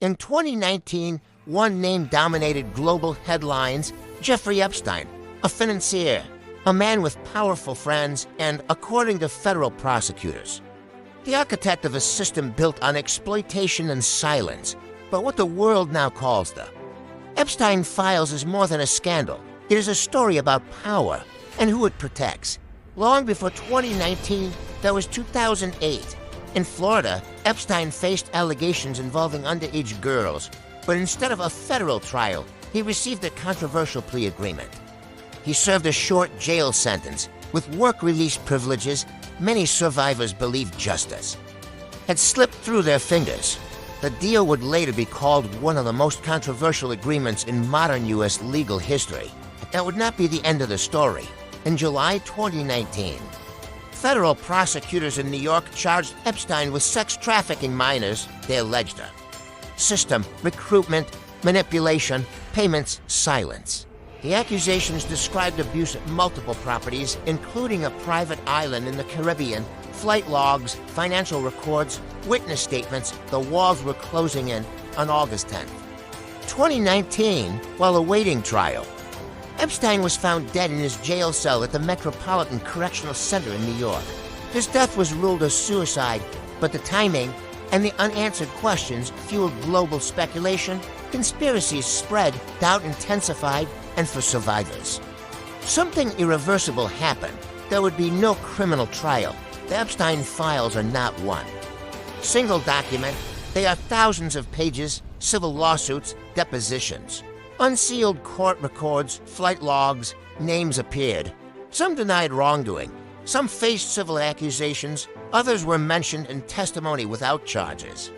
In 2019, one name dominated global headlines: Jeffrey Epstein, a financier, a man with powerful friends, and, according to federal prosecutors, the architect of a system built on exploitation and silence, but what the world now calls the Epstein Files is more than a scandal. It is a story about power and who it protects. Long before 2019, that was 2008. In Florida, Epstein faced allegations involving underage girls, but instead of a federal trial, he received a controversial plea agreement. He served a short jail sentence. With work release privileges, many survivors believed justice had slipped through their fingers. The deal would later be called one of the most controversial agreements in modern U.S. legal history. That would not be the end of the story. In July 2019, federal prosecutors in New York charged Epstein with sex trafficking minors, they alleged her. System, recruitment, manipulation, payments, silence. The accusations described abuse at multiple properties, including a private island in the Caribbean, flight logs, financial records, witness statements. The walls were closing in on August 10th. 2019, while awaiting trial, Epstein was found dead in his jail cell at the Metropolitan Correctional Center in New York. His death was ruled a suicide, but the timing and the unanswered questions fueled global speculation. Conspiracies spread, doubt intensified, and for survivors, something irreversible happened. There would be no criminal trial. The Epstein Files are not one single document. They are thousands of pages, civil lawsuits, depositions, unsealed court records, flight logs. Names appeared. Some denied wrongdoing. Some faced civil accusations. Others were mentioned in testimony without charges.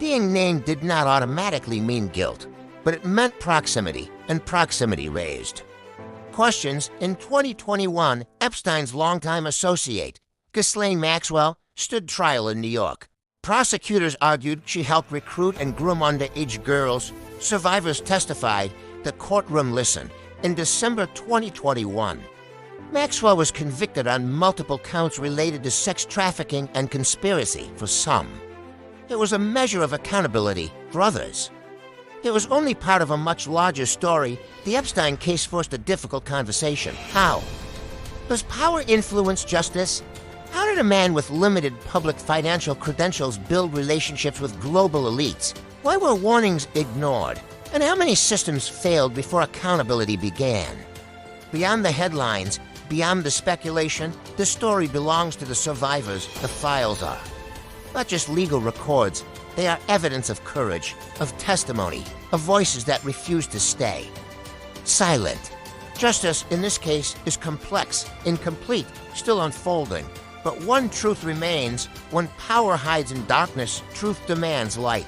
Being named did not automatically mean guilt, but it meant proximity, and proximity raised questions. In 2021, Epstein's longtime associate, Ghislaine Maxwell, stood trial in New York. Prosecutors argued she helped recruit and groom underage girls. Survivors testified. The courtroom listened. In December 2021, Maxwell was convicted on multiple counts related to sex trafficking and conspiracy for some. It was a measure of accountability for others. It was only part of a much larger story. The Epstein case forced a difficult conversation. How? Does power influence justice? How did a man with limited public financial credentials build relationships with global elites? Why were warnings ignored? And how many systems failed before accountability began? Beyond the headlines, beyond the speculation, the story belongs to the survivors. The files are not just legal records. They are evidence of courage, of testimony, of voices that refuse to stay silent. Justice, in this case, is complex, incomplete, still unfolding. But one truth remains: when power hides in darkness, truth demands light.